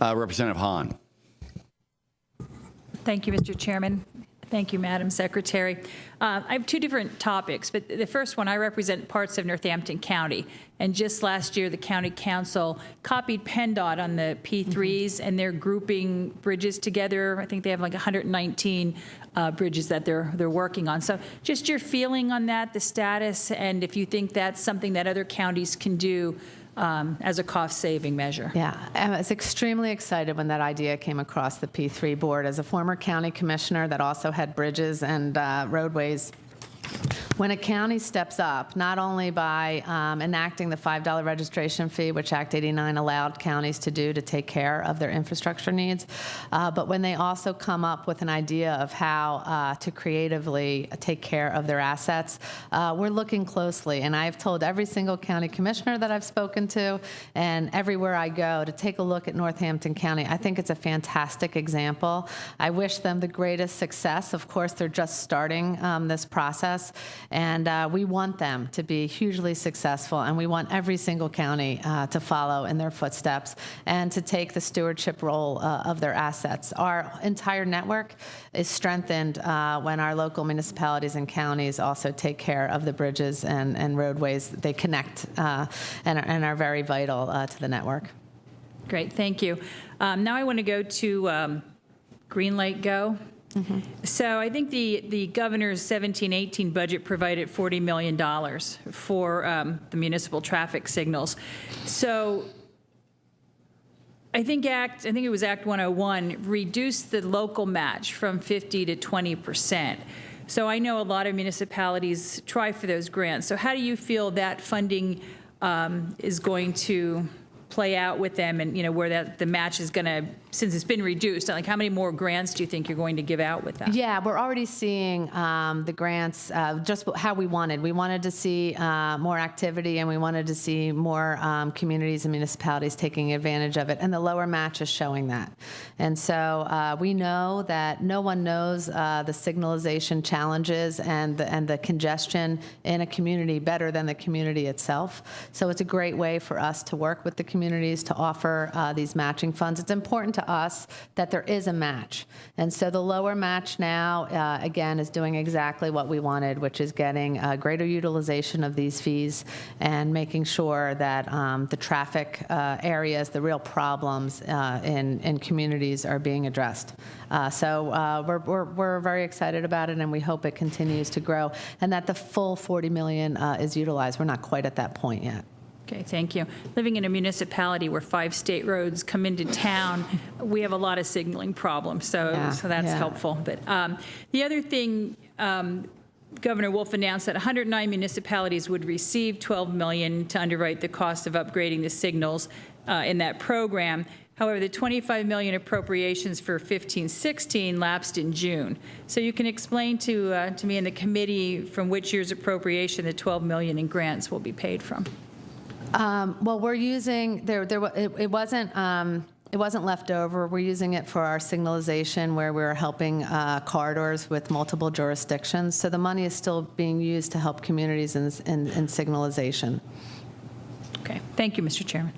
Representative Hahn. Thank you, Mr. Chairman. Thank you, Madam Secretary. I have two different topics, but the first one, I represent parts of Northampton County, and just last year the County Council copied PennDOT on the P3s, and they're grouping bridges together. I think they have like 119 bridges that they're working on. So just your feeling on that, the status, and if you think that's something that other counties can do as a cost-saving measure. Yeah, I was extremely excited when that idea came across the P3 board. As a former county commissioner that also had bridges and roadways, when a county steps up, not only by enacting the $5 registration fee, which Act 89 allowed counties to do to take care of their infrastructure needs, but when they also come up with an idea of how to creatively take care of their assets, we're looking closely. And I've told every single county commissioner that I've spoken to and everywhere I go to take a look at Northampton County. I think it's a fantastic example. I wish them the greatest success. Of course, they're just starting this process. And we want them to be hugely successful, and we want every single county to follow in their footsteps and to take the stewardship role of their assets. Our entire network is strengthened when our local municipalities and counties also take care of the bridges and roadways. They connect and are very vital to the network. Great, thank you. Now I want to go to Green Light Go. Mm-hmm. So I think the governor's 17-18 budget provided $40 million for the municipal traffic signals. So I think it was Act 101 reduced the local match from 50 to 20%. So I know a lot of municipalities try for those grants. So how do you feel that funding is going to play out with them, and where the match is going to, since it's been reduced, like how many more grants do you think you're going to give out with that? Yeah, we're already seeing the grants just how we wanted. We wanted to see more activity, and we wanted to see more communities and municipalities taking advantage of it, and the lower match is showing that. And so we know that no one knows the signalization challenges and the congestion in a community better than the community itself. So it's a great way for us to work with the communities to offer these matching funds. It's important to us that there is a match. And so the lower match now, again, is doing exactly what we wanted, which is getting greater utilization of these fees and making sure that the traffic areas, the real problems in communities are being addressed. So we're very excited about it, and we hope it continues to grow and that the full $40 million is utilized. We're not quite at that point yet. Okay, thank you. Living in a municipality where 5 state roads come into town, we have a lot of signaling problems, so that's helpful. But the other thing, Governor Wolf announced that 109 municipalities would receive $12 million to underwrite the cost of upgrading the signals in that program. However, the $25 million appropriations for 15-16 lapsed in June. So you can explain to me and the committee from which year's appropriation the $12 million in grants will be paid from. Well, we're using it wasn't left over. We're using it for our signalization, where we're helping corridors with multiple jurisdictions. So the money is still being used to help communities in signalization. Okay. Thank you, Mr. Chairman.